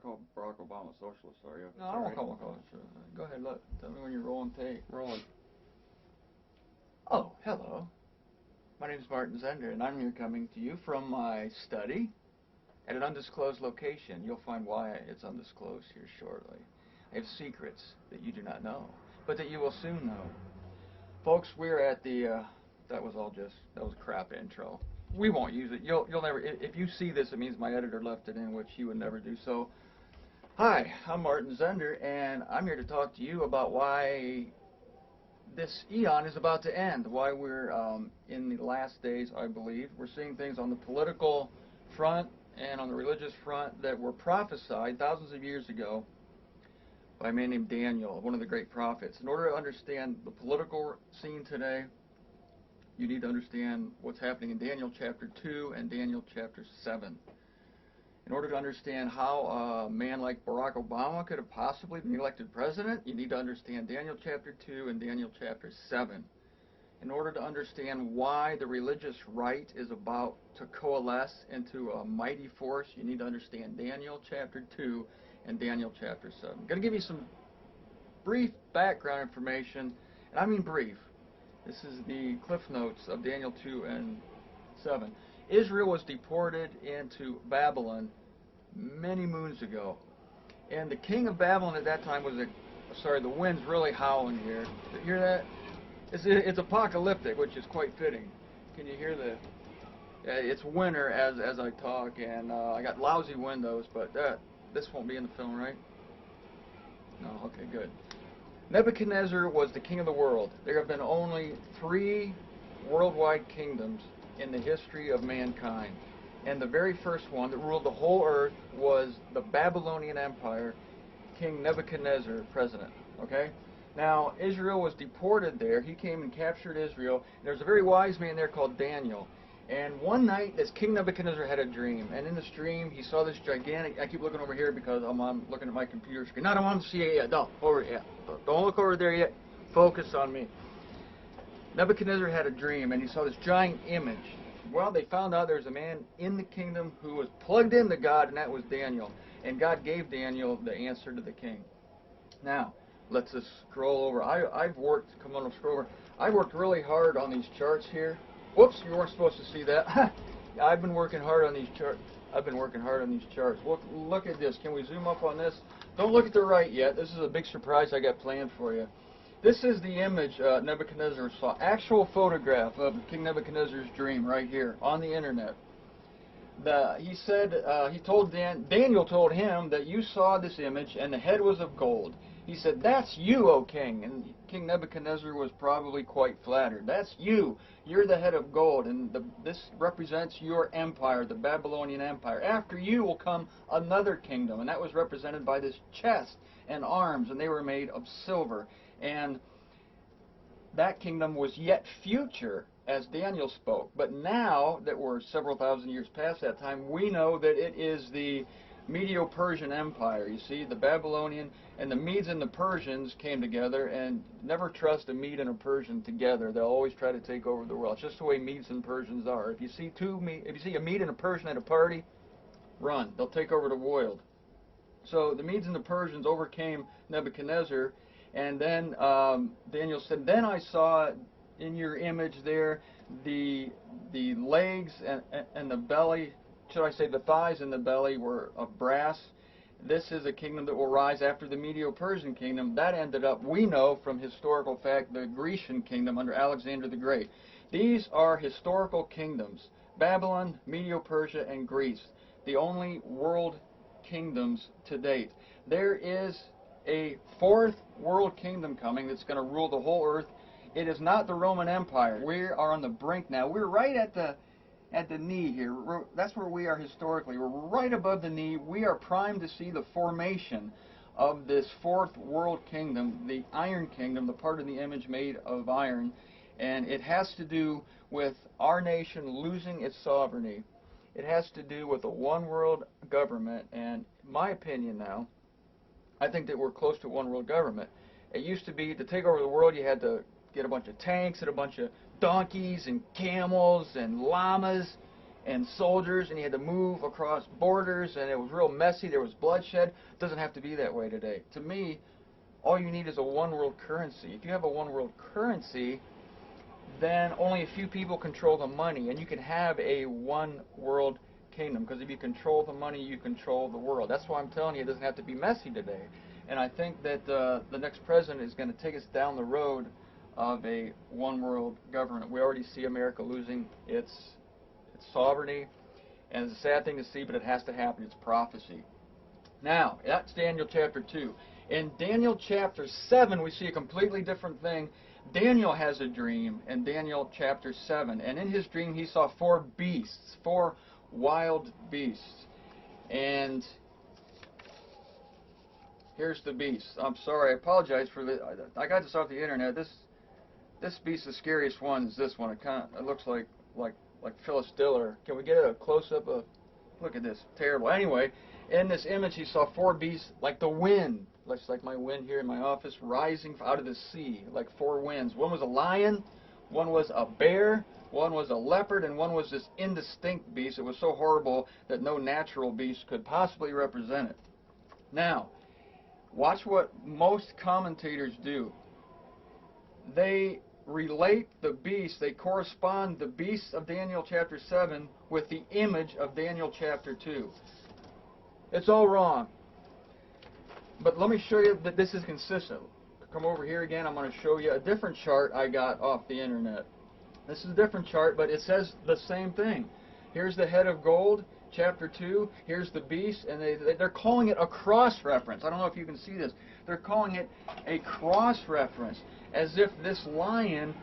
going to call Barack Obama a socialist, are you? No, I won't call him a socialist. Go ahead, look. Tell me when you're rolling tape. Rolling. Oh, hello. My name is Martin Zender, and I'm here coming to you from my study at an undisclosed location. You'll find why it's undisclosed here shortly. I have secrets that you do not know, but that you will soon know. Folks, we're at the, that was a crap intro. We won't use it. You'll never, if you see this, it means my editor left it in, which he would never do. So, hi, I'm Martin Zender, and I'm here to talk to you about why this eon is about to end, why we're in the last days, I believe. We're seeing things on the political front and on the religious front that were prophesied thousands of years ago by a man named Daniel, one of the great prophets. In order to understand the political scene today, you need to understand what's happening in Daniel chapter 2 and Daniel chapter 7. In order to understand how a man like Barack Obama could have possibly been elected president, you need to understand Daniel chapter 2 and Daniel chapter 7. In order to understand why the religious right is about to coalesce into a mighty force, you need to understand Daniel chapter 2 and Daniel chapter 7. I'm going to give you some brief background information, and I mean brief. This is the Cliff Notes of Daniel 2 and 7. Israel was deported into Babylon many moons ago. And the king of Babylon at that time was the wind's really howling here. You hear that? It's apocalyptic, which is quite fitting. Can you hear the... it's winter as I talk, and I got lousy windows, but this won't be in the film, right? No, okay, good. Nebuchadnezzar was the king of the world. There have been only 3 worldwide kingdoms in the history of mankind. And the very first one that ruled the whole earth was the Babylonian Empire, King Nebuchadnezzar, president. Okay? Now, Israel was deported there. He came and captured Israel. There's a very wise man there called Daniel. And one night, this King Nebuchadnezzar had a dream. And in this dream, he saw this gigantic... I keep looking over here because I'm looking at my computer screen. No, I don't want to see it yet. No, over yet. Don't look over there yet. Focus on me. Nebuchadnezzar had a dream, and he saw this giant image. Well, they found out there was a man in the kingdom who was plugged into God, and that was Daniel. And God gave Daniel the answer to the king. Now, let's just scroll over. I've worked really hard on these charts here. Whoops, you weren't supposed to see that. I've been working hard on these charts. Look at this. Can we zoom up on this? Don't look at the right yet. This is a big surprise I got planned for you. This is the image Nebuchadnezzar saw. Actual photograph of King Nebuchadnezzar's dream right here on the internet. He said, Daniel told him that you saw this image and the head was of gold. He said, that's you, O king. And King Nebuchadnezzar was probably quite flattered. That's you. You're the head of gold. And this represents your empire, the Babylonian Empire. After you will come another kingdom. And that was represented by this chest and arms. And they were made of silver. And that kingdom was yet future, as Daniel spoke. But now that we're several thousand years past that time, we know that it is the Medo-Persian Empire. You see, the Babylonian and the Medes and the Persians came together, and never trust a Mede and a Persian together. They'll always try to take over the world. It's just the way Medes and Persians are. If you see a Mede and a Persian at a party, run. They'll take over the world. So the Medes and the Persians overcame Nebuchadnezzar, and then Daniel said, then I saw in your image there the legs and the belly, should I say the thighs and the belly were of brass. This is a kingdom that will rise after the Medo-Persian kingdom. That ended up, we know from historical fact, the Grecian kingdom under Alexander the Great. These are historical kingdoms. Babylon, Medo-Persia, and Greece. The only world kingdoms to date. There is a 4th world kingdom coming that's going to rule the whole earth. It is not the Roman Empire. We are on the brink now. We're right at the knee here. That's where we are historically. We're right above the knee. We are primed to see the formation of this 4th world kingdom, the Iron Kingdom, the part of the image made of iron. And it has to do with our nation losing its sovereignty. It has to do with a one world government. And my opinion now, I think that we're close to one world government. It used to be, to take over the world, you had to get a bunch of tanks and a bunch of donkeys and camels and llamas and soldiers, and he had to move across borders, and it was real messy. There was bloodshed. It doesn't have to be that way today. To me, all you need is a one world currency. If you have a one world currency, then only a few people control the money, and you can have a one world kingdom, because if you control the money, you control the world. That's why I'm telling you it doesn't have to be messy today. And I think that the next president is going to take us down the road of a one world government. We already see America losing its sovereignty, and it's a sad thing to see, but it has to happen. It's prophecy. Now, that's Daniel chapter 2. In Daniel chapter 7, we see a completely different thing. Daniel has a dream in Daniel chapter 7, and in his dream he saw 4 beasts, 4 wild beasts. And here's the beast. I'm sorry, I apologize for this. I got this off the internet. This beast, the scariest one, is this one. It looks like Phyllis Diller. Can we get a close-up of? Look at this, terrible. Anyway, in this image, he saw 4 beasts like the wind, like my wind here in my office, rising out of the sea, like 4 winds. One was a lion, one was a bear, one was a leopard, and one was this indistinct beast. It was so horrible that no natural beast could possibly represent it. Now, watch what most commentators do. They relate the beasts, they correspond the beasts of Daniel chapter 7 with the image of Daniel chapter 2. It's all wrong. But let me show you that this is consistent. Come over here again. I'm going to show you a different chart I got off the internet. This is a different chart, but it says the same thing. Here's the head of gold, chapter 2. Here's the beast, and they're calling it a cross-reference. I don't know if you can see this. They're calling it a cross-reference, as if this lion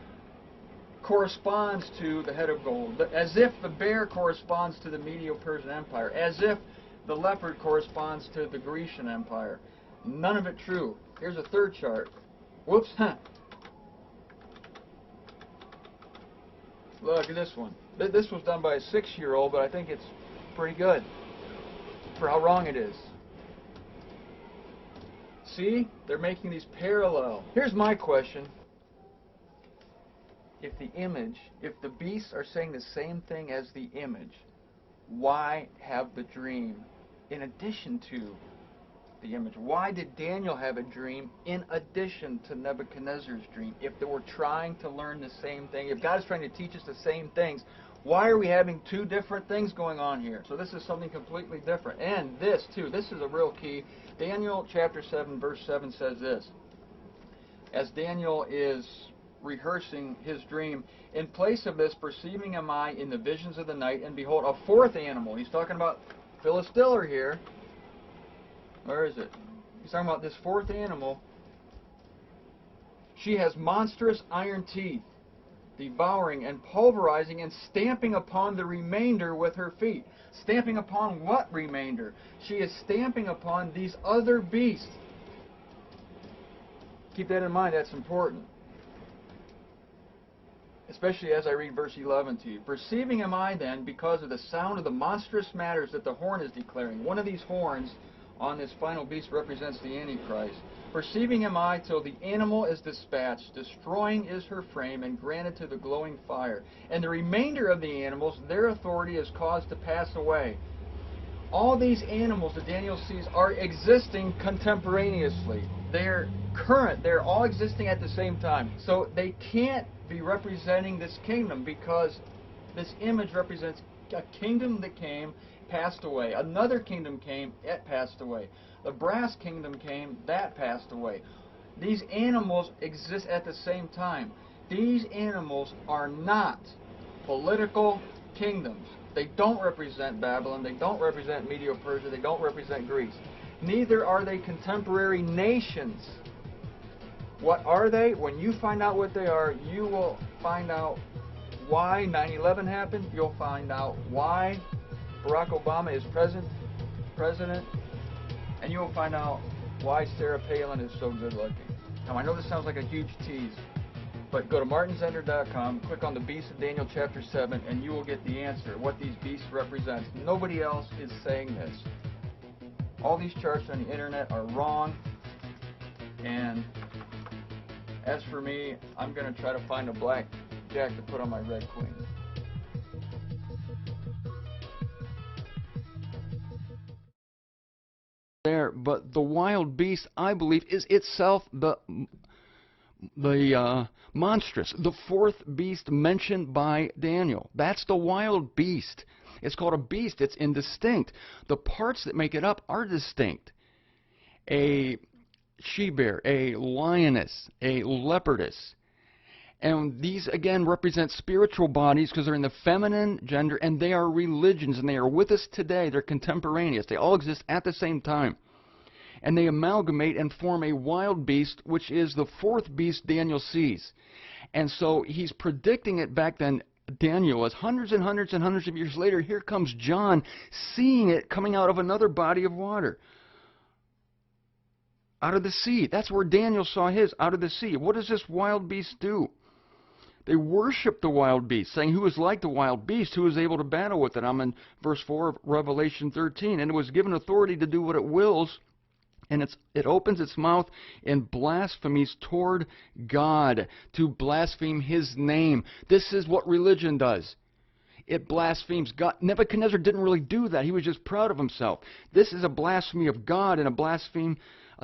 corresponds to the head of gold, as if the bear corresponds to the Medo-Persian Empire, as if the leopard corresponds to the Grecian Empire. None of it true. Here's a third chart. Whoops. Look at this one. This was done by a 6-year-old, but I think it's pretty good for how wrong it is. See? They're making these parallel. Here's my question. If the beasts are saying the same thing as the image, why have the dream in addition to the image? Why did Daniel have a dream in addition to Nebuchadnezzar's dream? If they were trying to learn the same thing, if God is trying to teach us the same things, why are we having 2 different things going on here? So this is something completely different. And this, too, this is a real key. Daniel chapter 7, verse 7 says this. As Daniel is rehearsing his dream, in place of this, perceiving am I in the visions of the night, and behold, a 4th animal. He's talking about Phyllis Diller here. Where is it? He's talking about this 4th animal. She has monstrous iron teeth, devouring and pulverizing and stamping upon the remainder with her feet. Stamping upon what remainder? She is stamping upon these other beasts. Keep that in mind, that's important. Especially as I read verse 11 to you. Perceiving am I then, because of the sound of the monstrous matters that the horn is declaring. One of these horns on this final beast represents the Antichrist. Perceiving am I till the animal is dispatched, destroying is her frame, and granted to the glowing fire. And the remainder of the animals, their authority is caused to pass away. All these animals that Daniel sees are existing contemporaneously. They're current. They're all existing at the same time. So they can't be representing this kingdom, because this image represents a kingdom that came, passed away. Another kingdom came, it passed away. The brass kingdom came, that passed away. These animals exist at the same time. These animals are not political kingdoms. They don't represent Babylon. They don't represent Medo-Persia. They don't represent Greece. Neither are they contemporary nations. What are they? When you find out what they are, you will find out why 9/11 happened. You'll find out why Barack Obama is president, and you'll find out why Sarah Palin is so good looking. Now, I know this sounds like a huge tease, but go to martinzender.com, click on the Beast of Daniel chapter 7, and you will get the answer, what these beasts represent. Nobody else is saying this. All these charts on the internet are wrong, and as for me, I'm going to try to find a black jack to put on my red queen. there, but the wild beast, I believe, is itself the monstrous, the fourth beast mentioned by Daniel. That's the wild beast. It's called a beast. It's indistinct. The parts that make it up are distinct. A she-bear, a lioness, a leopardess. And these, again, represent spiritual bodies because they're in the feminine gender, and they are religions, and they are with us today. They're contemporaneous. They all exist at the same time. And they amalgamate and form a wild beast, which is the fourth beast Daniel sees. And so he's predicting it back then. Daniel, as hundreds and hundreds and hundreds of years later, here comes John seeing it coming out of another body of water. Out of the sea. That's where Daniel saw his, out of the sea. What does this wild beast do? They worship the wild beast, saying, who is like the wild beast? Who is able to battle with it? I'm in verse 4 of Revelation 13. And it was given authority to do what it wills, and it opens its mouth in blasphemies toward God, to blaspheme His name. This is what religion does. It blasphemes God. Nebuchadnezzar didn't really do that. He was just proud of himself. This is a blasphemy of God and a blaspheme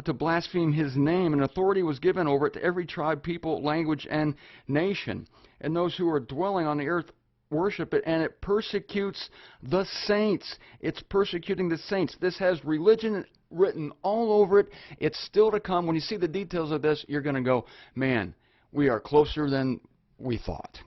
to blaspheme His name. And authority was given over it to every tribe, people, language, and nation. And those who are dwelling on the earth worship it, and it persecutes the saints. It's persecuting the saints. This has religion written all over it. It's still to come. When you see the details of this, you're going to go, man, we are closer than we thought.